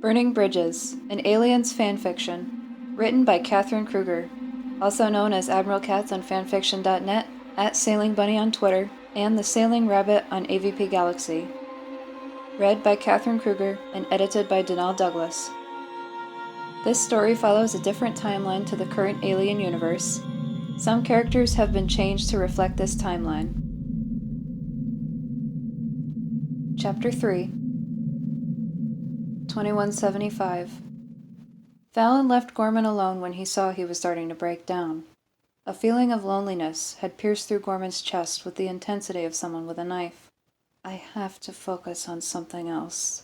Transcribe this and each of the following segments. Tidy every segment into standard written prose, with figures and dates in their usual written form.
Burning Bridges, an Aliens fanfiction, written by Kruger, also known as Admiral Katz on fanfiction.net, at Sailing Bunny on Twitter, and the Sailing Rabbit on AVP Galaxy. Read by Kruger and edited by Denal Douglas. This story follows a different timeline to the current Alien universe. Some characters have been changed to reflect this timeline. Chapter 3 2175. Fallon left Gorman alone when he saw he was starting to break down. A feeling of loneliness had pierced through Gorman's chest with the intensity of someone with a knife. I have to focus on something else.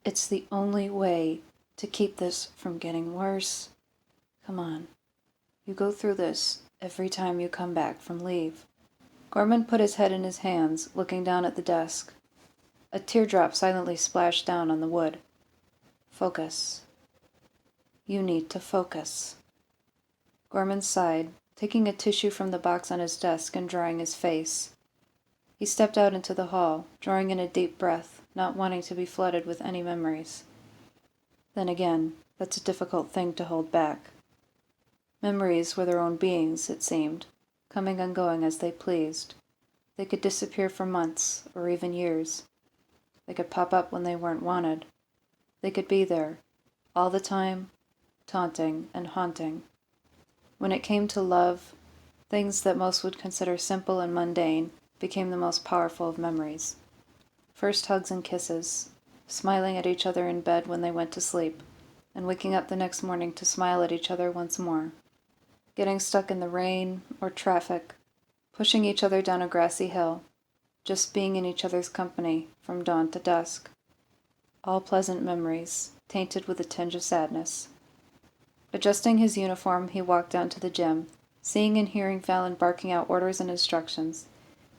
It's the only way to keep this from getting worse. Come on. You go through this every time you come back from leave. Gorman put his head in his hands, looking down at the desk. A teardrop silently splashed down on the wood. Focus. You need to focus. Gorman sighed, taking a tissue from the box on his desk and drying his face. He stepped out into the hall, drawing in a deep breath, not wanting to be flooded with any memories. Then again, that's a difficult thing to hold back. Memories were their own beings, it seemed, coming and going as they pleased. They could disappear for months, or even years. They could pop up when they weren't wanted. They could be there, all the time, taunting and haunting. When it came to love, things that most would consider simple and mundane became the most powerful of memories. First hugs and kisses, smiling at each other in bed when they went to sleep, and waking up the next morning to smile at each other once more. Getting stuck in the rain or traffic, pushing each other down a grassy hill, just being in each other's company from dawn to dusk. All pleasant memories, tainted with a tinge of sadness. Adjusting his uniform, he walked down to the gym, seeing and hearing Fallon barking out orders and instructions.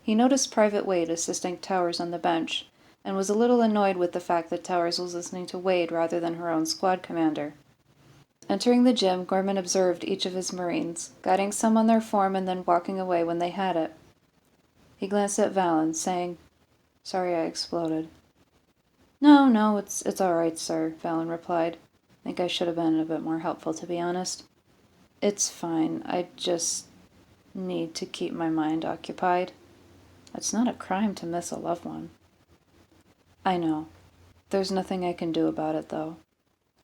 He noticed Private Wade assisting Towers on the bench, and was a little annoyed with the fact that Towers was listening to Wade rather than her own squad commander. Entering the gym, Gorman observed each of his Marines, guiding some on their form and then walking away when they had it. He glanced at Fallon, saying, "Sorry I exploded." No, it's all right, sir," Fallon replied. "Think I should have been a bit more helpful, to be honest." "It's fine. I just need to keep my mind occupied. It's not a crime to miss a loved one." "I know. There's nothing I can do about it, though.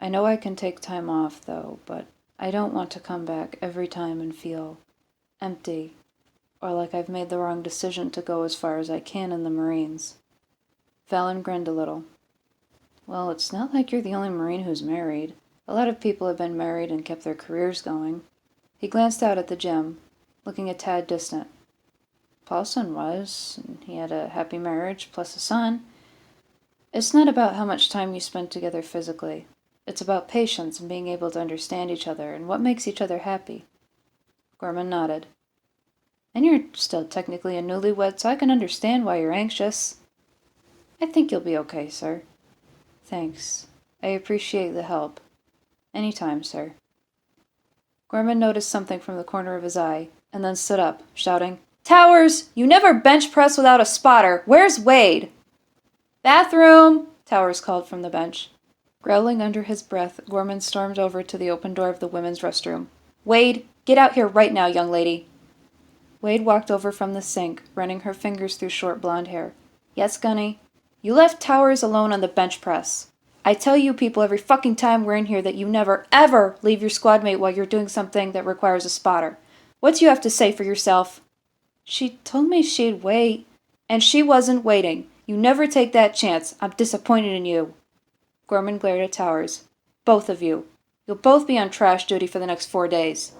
I know I can take time off, though, but I don't want to come back every time and feel empty, or like I've made the wrong decision to go as far as I can in the Marines." Fallon grinned a little. "Well, it's not like you're the only Marine who's married. A lot of people have been married and kept their careers going." He glanced out at the gym, looking a tad distant. "Paulson was, and he had a happy marriage plus a son. It's not about how much time you spend together physically. It's about patience and being able to understand each other and what makes each other happy." Gorman nodded. "And you're still technically a newlywed, so I can understand why you're anxious." "I think you'll be okay, sir." "Thanks. I appreciate the help. Any time, sir." Gorman noticed something from the corner of his eye, and then stood up, shouting, "Towers! You never bench press without a spotter! Where's Wade?" "Bathroom!" Towers called from the bench. Growling under his breath, Gorman stormed over to the open door of the women's restroom. "Wade, get out here right now, young lady." Wade walked over from the sink, running her fingers through short blonde hair. "Yes, Gunny?" "You left Towers alone on the bench press. I tell you people every fucking time we're in here that you never, ever leave your squad mate while you're doing something that requires a spotter. What do you have to say for yourself?" "She told me she'd wait." "And she wasn't waiting. You never take that chance. I'm disappointed in you." Gorman glared at Towers. "Both of you. You'll both be on trash duty for the next 4 days."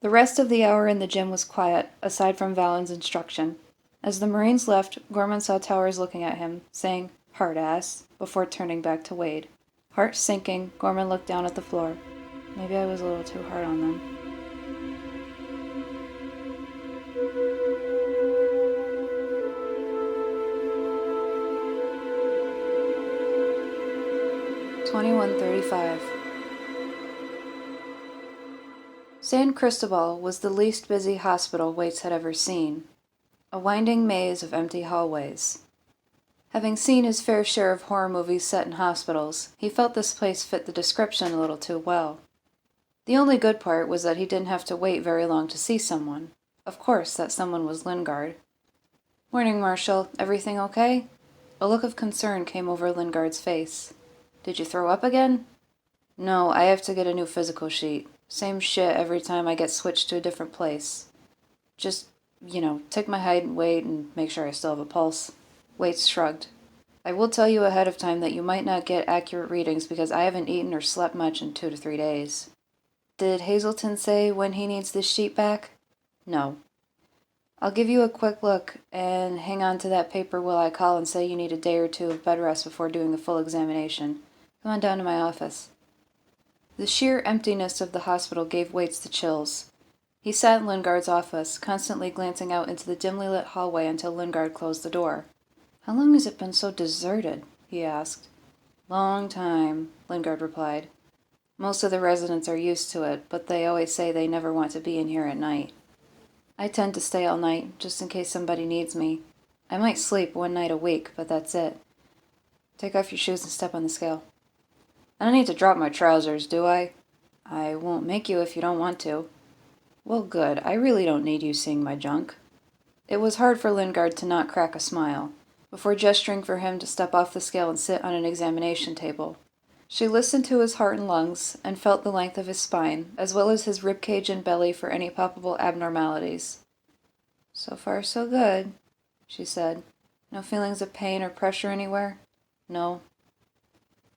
The rest of the hour in the gym was quiet, aside from Fallon's instruction. As the Marines left, Gorman saw Towers looking at him, saying, "Hard ass," before turning back to Wade. Heart sinking, Gorman looked down at the floor. Maybe I was a little too hard on them. "2135. San Cristobal was the least busy hospital Waits had ever seen. A winding maze of empty hallways. Having seen his fair share of horror movies set in hospitals, he felt this place fit the description a little too well. The only good part was that he didn't have to wait very long to see someone. Of course, that someone was Lingard. "Morning, Marshal. Everything okay?" A look of concern came over Lingard's face. "Did you throw up again?" "No, I have to get a new physical sheet. Same shit every time I get switched to a different place. Just, take my height and weight and make sure I still have a pulse." Waits shrugged. "I will tell you ahead of time that you might not get accurate readings because I haven't eaten or slept much in 2 to 3 days. Did Hazelton say when he needs this sheet back?" "No." "I'll give you a quick look, and hang on to that paper while I call and say you need a day or two of bed rest before doing the full examination. Come on down to my office." The sheer emptiness of the hospital gave Waits the chills. He sat in Lingard's office, constantly glancing out into the dimly lit hallway until Lingard closed the door. "How long has it been so deserted?" he asked. "Long time," Lingard replied. "Most of the residents are used to it, but they always say they never want to be in here at night. I tend to stay all night, just in case somebody needs me. I might sleep 1 night a week, but that's it. Take off your shoes and step on the scale." "I don't need to drop my trousers, do I?" "I won't make you if you don't want to." "Well, good. I really don't need you seeing my junk." It was hard for Lingard to not crack a smile, before gesturing for him to step off the scale and sit on an examination table. She listened to his heart and lungs, and felt the length of his spine, as well as his ribcage and belly for any palpable abnormalities. "So far, so good," she said. "No feelings of pain or pressure anywhere?" "No."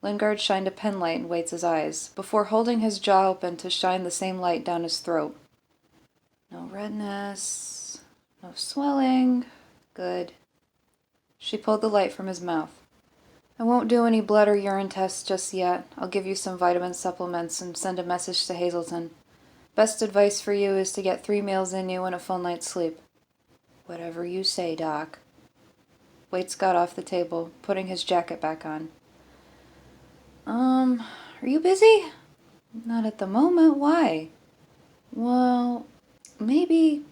Lingard shined a penlight in Waits' eyes, before holding his jaw open to shine the same light down his throat. "No redness, no swelling. Good." She pulled the light from his mouth. "I won't do any blood or urine tests just yet. I'll give you some vitamin supplements and send a message to Hazelton. Best advice for you is to get 3 meals in you and a full night's sleep." "Whatever you say, Doc." Waits got off the table, putting his jacket back on. Are you busy?" "Not at the moment. Why?" "Well, maybe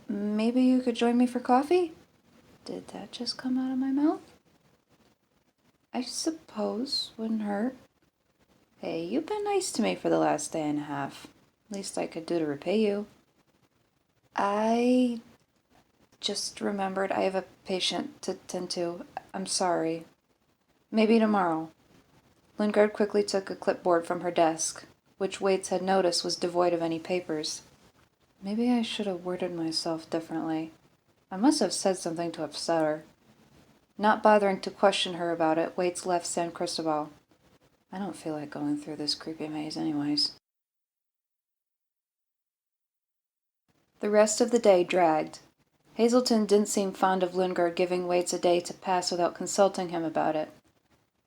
you could join me for coffee?" Did that just come out of my mouth? "I suppose. Wouldn't hurt." "Hey, you've been nice to me for the last day and a half. Least I could do to repay you." "I just remembered I have a patient to tend to. I'm sorry. Maybe tomorrow." Lingard quickly took a clipboard from her desk, which Waits had noticed was devoid of any papers. Maybe I should have worded myself differently. I must have said something to upset her. Not bothering to question her about it, Waits left San Cristobal. I don't feel like going through this creepy maze anyways. The rest of the day dragged. Hazelton didn't seem fond of Lingard giving Waits a day to pass without consulting him about it.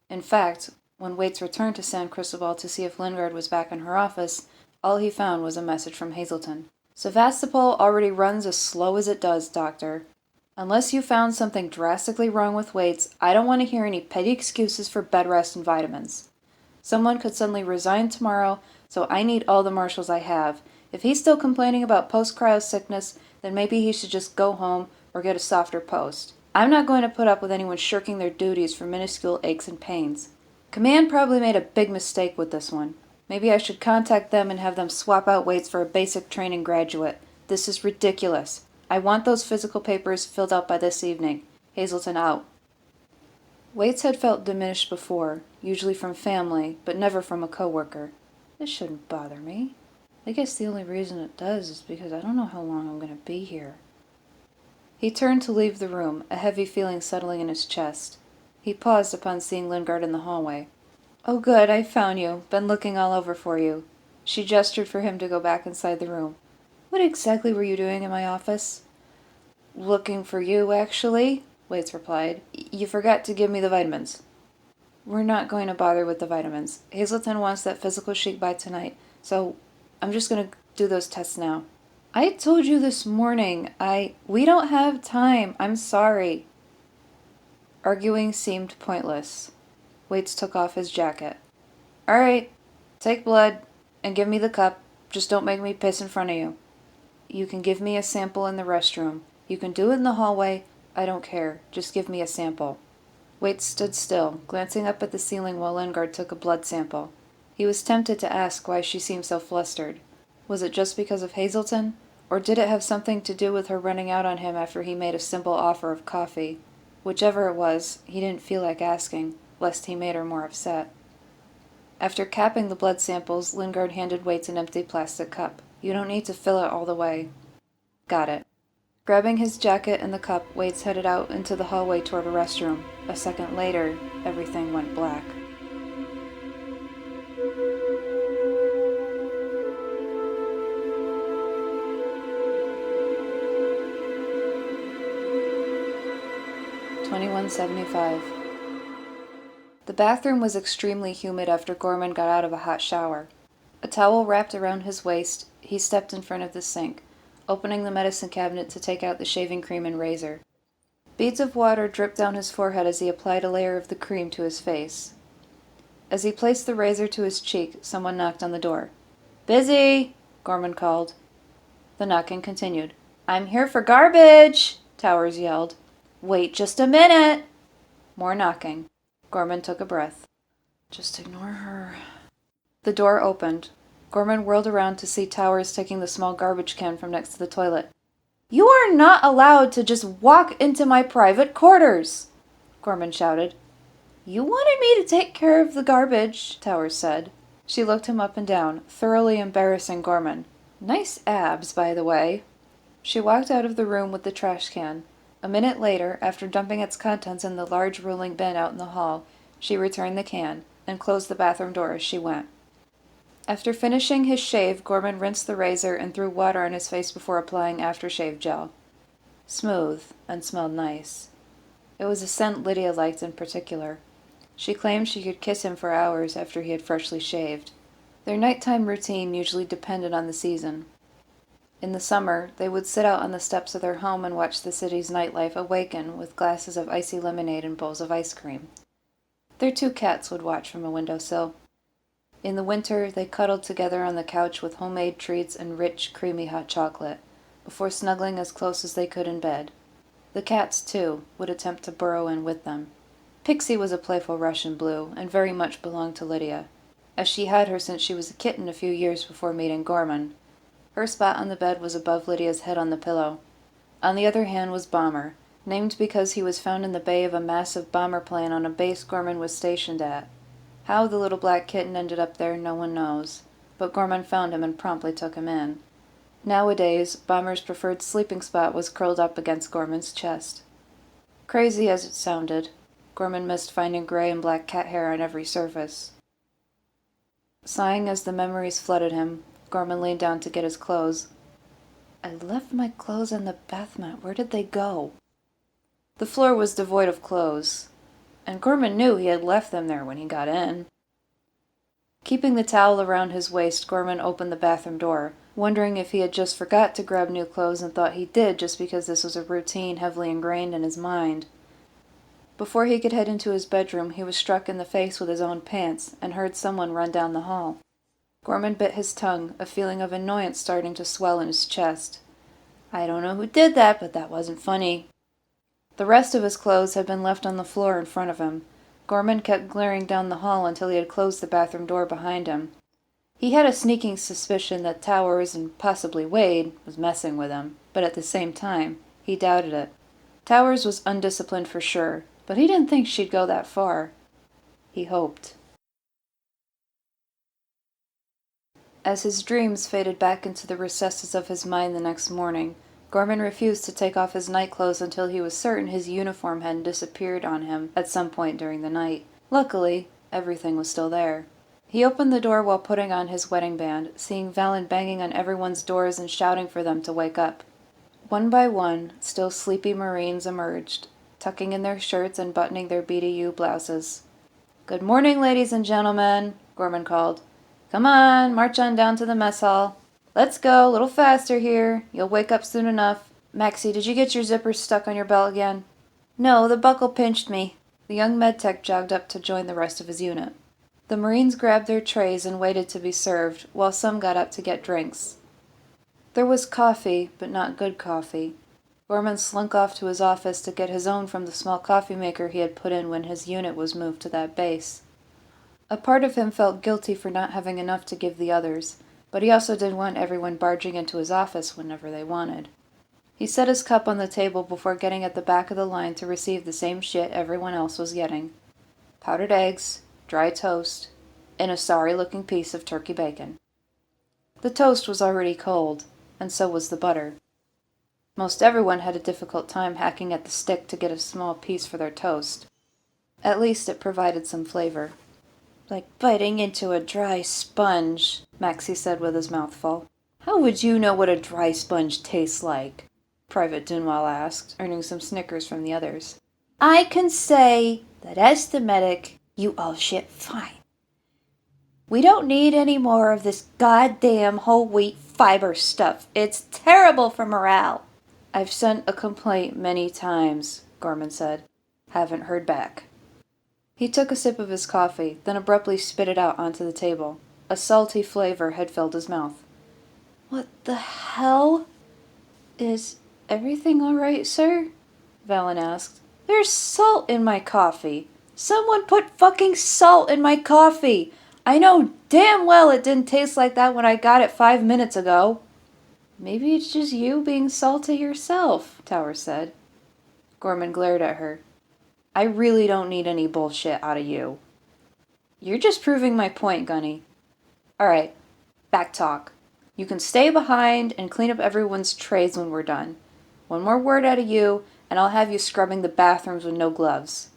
In fact, when Waits returned to San Cristobal to see if Lingard was back in her office, all he found was a message from Hazelton. "Sevastopol already runs as slow as it does, Doctor. Unless you found something drastically wrong with Waits, I don't want to hear any petty excuses for bed rest and vitamins. Someone could suddenly resign tomorrow, so I need all the marshals I have. If he's still complaining about post-cryo sickness, then maybe he should just go home or get a softer post. I'm not going to put up with anyone shirking their duties for minuscule aches and pains. Command probably made a big mistake with this one. Maybe I should contact them and have them swap out Waits for a basic training graduate. This is ridiculous. I want those physical papers filled out by this evening. Hazelton out." Waits had felt diminished before, usually from family, but never from a coworker. This shouldn't bother me. I guess the only reason it does is because I don't know how long I'm going to be here. He turned to leave the room, a heavy feeling settling in his chest. He paused upon seeing Lingard in the hallway. "Oh good, I found you. Been looking all over for you." She gestured for him to go back inside the room. "What exactly were you doing in my office?" "Looking for you, actually," Waits replied. "You forgot to give me the vitamins." "We're not going to bother with the vitamins. Hazelton wants that physical sheet by tonight, so I'm just going to do those tests now." "I told you this morning. We don't have time. I'm sorry." Arguing seemed pointless. Waits took off his jacket. "All right, take blood and give me the cup. Just don't make me piss in front of you. You can give me a sample in the restroom. You can do it in the hallway. I don't care. Just give me a sample." Waits stood still, glancing up at the ceiling while Lingard took a blood sample. He was tempted to ask why she seemed so flustered. Was it just because of Hazelton? Or did it have something to do with her running out on him after he made a simple offer of coffee? Whichever it was, he didn't feel like asking, lest he made her more upset. After capping the blood samples, Lingard handed Waits an empty plastic cup. You don't need to fill it all the way. Got it. Grabbing his jacket and the cup, Waits headed out into the hallway toward a restroom. A second later, everything went black. $21.75. The bathroom was extremely humid after Gorman got out of a hot shower. A towel wrapped around his waist, he stepped in front of the sink, opening the medicine cabinet to take out the shaving cream and razor. Beads of water dripped down his forehead as he applied a layer of the cream to his face. As he placed the razor to his cheek, someone knocked on the door. "Busy!" Gorman called. The knocking continued. "I'm here for garbage!" Towers yelled. "Wait just a minute!" More knocking. Gorman took a breath. Just ignore her. The door opened. Gorman whirled around to see Towers taking the small garbage can from next to the toilet. "You are not allowed to just walk into my private quarters!" Gorman shouted. "You wanted me to take care of the garbage," Towers said. She looked him up and down, thoroughly embarrassing Gorman. Nice abs, by the way. She walked out of the room with the trash can. A minute later, after dumping its contents in the large rolling bin out in the hall, she returned the can, and closed the bathroom door as she went. After finishing his shave, Gorman rinsed the razor and threw water on his face before applying aftershave gel. Smooth, and smelled nice. It was a scent Lydia liked in particular. She claimed she could kiss him for hours after he had freshly shaved. Their nighttime routine usually depended on the season. In the summer, they would sit out on the steps of their home and watch the city's nightlife awaken with glasses of icy lemonade and bowls of ice cream. Their 2 cats would watch from a windowsill. In the winter, they cuddled together on the couch with homemade treats and rich, creamy hot chocolate, before snuggling as close as they could in bed. The cats, too, would attempt to burrow in with them. Pixie was a playful Russian blue, and very much belonged to Lydia, as she had her since she was a kitten a few years before meeting Gorman. Her spot on the bed was above Lydia's head on the pillow. On the other hand was Bomber, named because he was found in the bay of a massive bomber plane on a base Gorman was stationed at. How the little black kitten ended up there, no one knows, but Gorman found him and promptly took him in. Nowadays, Bomber's preferred sleeping spot was curled up against Gorman's chest. Crazy as it sounded, Gorman missed finding gray and black cat hair on every surface. Sighing as the memories flooded him, Gorman leaned down to get his clothes. "I left my clothes on the bath mat. Where did they go?" The floor was devoid of clothes, and Gorman knew he had left them there when he got in. Keeping the towel around his waist, Gorman opened the bathroom door, wondering if he had just forgot to grab new clothes and thought he did just because this was a routine heavily ingrained in his mind. Before he could head into his bedroom, he was struck in the face with his own pants and heard someone run down the hall. Gorman bit his tongue, a feeling of annoyance starting to swell in his chest. "I don't know who did that, but that wasn't funny." The rest of his clothes had been left on the floor in front of him. Gorman kept glaring down the hall until he had closed the bathroom door behind him. He had a sneaking suspicion that Towers, and possibly Wade, was messing with him, but at the same time, he doubted it. Towers was undisciplined for sure, but he didn't think she'd go that far. He hoped. As his dreams faded back into the recesses of his mind the next morning, Gorman refused to take off his nightclothes until he was certain his uniform hadn't disappeared on him at some point during the night. Luckily, everything was still there. He opened the door while putting on his wedding band, seeing Valen banging on everyone's doors and shouting for them to wake up. One by one, still sleepy Marines emerged, tucking in their shirts and buttoning their BDU blouses. "Good morning, ladies and gentlemen," Gorman called. "Come on, march on down to the mess hall. Let's go, a little faster here. You'll wake up soon enough. Maxie, did you get your zippers stuck on your belt again?" "No, the buckle pinched me." The young medtech jogged up to join the rest of his unit. The Marines grabbed their trays and waited to be served, while some got up to get drinks. There was coffee, but not good coffee. Gorman slunk off to his office to get his own from the small coffee maker he had put in when his unit was moved to that base. A part of him felt guilty for not having enough to give the others, but he also didn't want everyone barging into his office whenever they wanted. He set his cup on the table before getting at the back of the line to receive the same shit everyone else was getting. Powdered eggs, dry toast, and a sorry-looking piece of turkey bacon. The toast was already cold, and so was the butter. Most everyone had a difficult time hacking at the stick to get a small piece for their toast. At least it provided some flavor. Like biting into a dry sponge, Maxie said with his mouth full. How would you know what a dry sponge tastes like? Private Dunwall asked, earning some snickers from the others. I can say that as the medic, you all shit fine. We don't need any more of this goddamn whole wheat fiber stuff. It's terrible for morale. I've sent a complaint many times, Gorman said. Haven't heard back. He took a sip of his coffee, then abruptly spit it out onto the table. A salty flavor had filled his mouth. What the hell? Is everything all right, sir? Valen asked. There's salt in my coffee. Someone put fucking salt in my coffee. I know damn well it didn't taste like that when I got it 5 minutes ago. Maybe it's just you being salty yourself, Towers said. Gorman glared at her. I really don't need any bullshit out of you. You're just proving my point, Gunny. Alright, back talk. You can stay behind and clean up everyone's trays when we're done. One more word out of you, and I'll have you scrubbing the bathrooms with no gloves.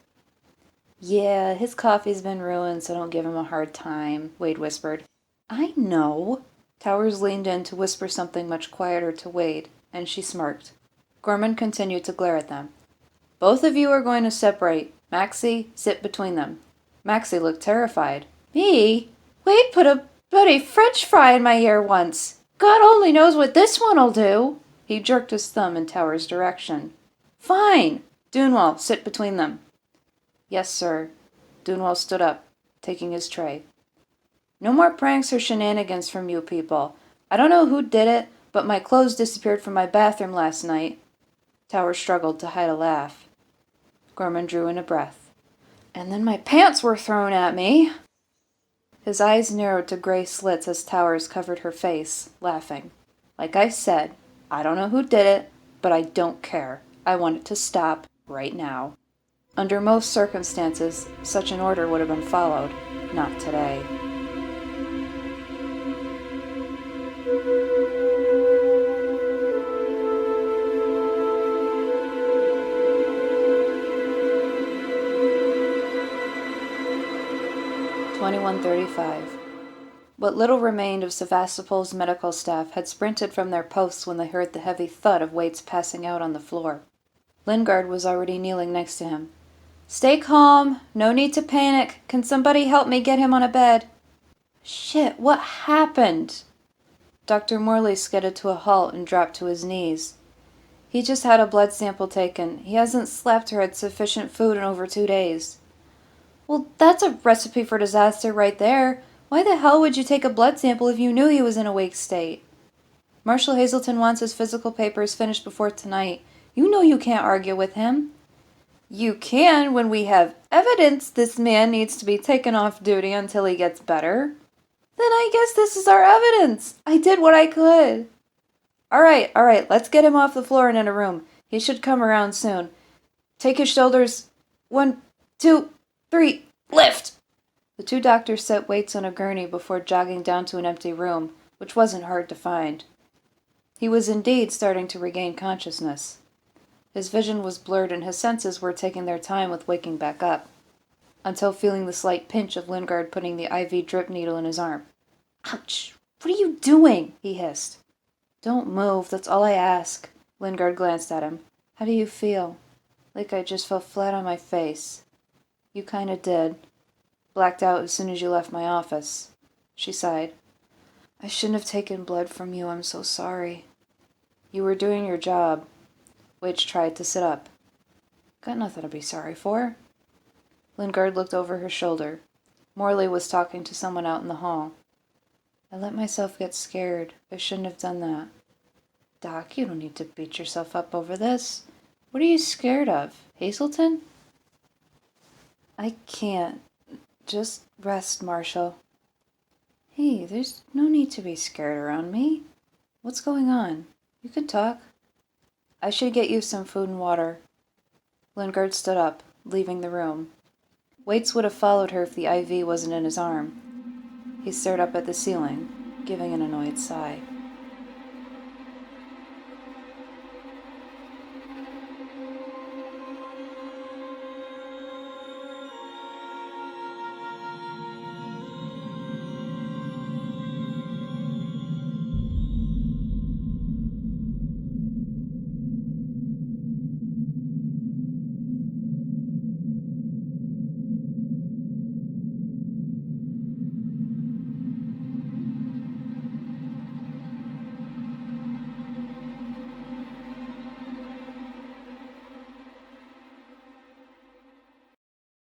Yeah, his coffee's been ruined, so don't give him a hard time, Wade whispered. I know. Towers leaned in to whisper something much quieter to Wade, and she smirked. Gorman continued to glare at them. Both of you are going to separate. Maxie, sit between them. Maxie looked terrified. Me? Wade put a bloody French fry in my ear once. God only knows what this one'll do. He jerked his thumb in Towers' direction. Fine. Dunwall, sit between them. Yes, sir. Dunwall stood up, taking his tray. No more pranks or shenanigans from you people. I don't know who did it, but my clothes disappeared from my bathroom last night. Towers struggled to hide a laugh. Gorman drew in a breath. And then my pants were thrown at me. His eyes narrowed to gray slits as Towers covered her face, laughing. Like I said, I don't know who did it, but I don't care. I want it to stop right now. Under most circumstances, such an order would have been followed. Not today. "21:35. What little remained of Sevastopol's medical staff had sprinted from their posts when they heard the heavy thud of weights passing out on the floor. Lingard was already kneeling next to him. Stay calm. No need to panic. Can somebody help me get him on a bed? Shit, what happened? Dr. Morley skidded to a halt and dropped to his knees. He just had a blood sample taken. He hasn't slept or had sufficient food in over 2 days. Well, that's a recipe for disaster right there. Why the hell would you take a blood sample if you knew he was in a wake state? Marshal Hazelton wants his physical papers finished before tonight. You know you can't argue with him. You can when we have evidence this man needs to be taken off duty until he gets better. Then I guess this is our evidence. I did what I could. All right, let's get him off the floor and in a room. He should come around soon. Take his shoulders. 1, 2, 3, lift! The 2 doctors set weights on a gurney before jogging down to an empty room, which wasn't hard to find. He was indeed starting to regain consciousness. His vision was blurred and his senses were taking their time with waking back up, until feeling the slight pinch of Lingard putting the IV drip needle in his arm. Ouch! What are you doing? He hissed. Don't move, that's all I ask. Lingard glanced at him. How do you feel? Like I just fell flat on my face. You kinda did. Blacked out as soon as you left my office. She sighed. I shouldn't have taken blood from you, I'm so sorry. You were doing your job. Wage tried to sit up. Got nothing to be sorry for. Lingard looked over her shoulder. Morley was talking to someone out in the hall. I let myself get scared. I shouldn't have done that. Doc, you don't need to beat yourself up over this. What are you scared of? Hazelton? I can't. Just rest, Marshall. Hey, there's no need to be scared around me. What's going on? You can talk. I should get you some food and water. Lingard stood up, leaving the room. Waits would have followed her if the IV wasn't in his arm. He stared up at the ceiling, giving an annoyed sigh.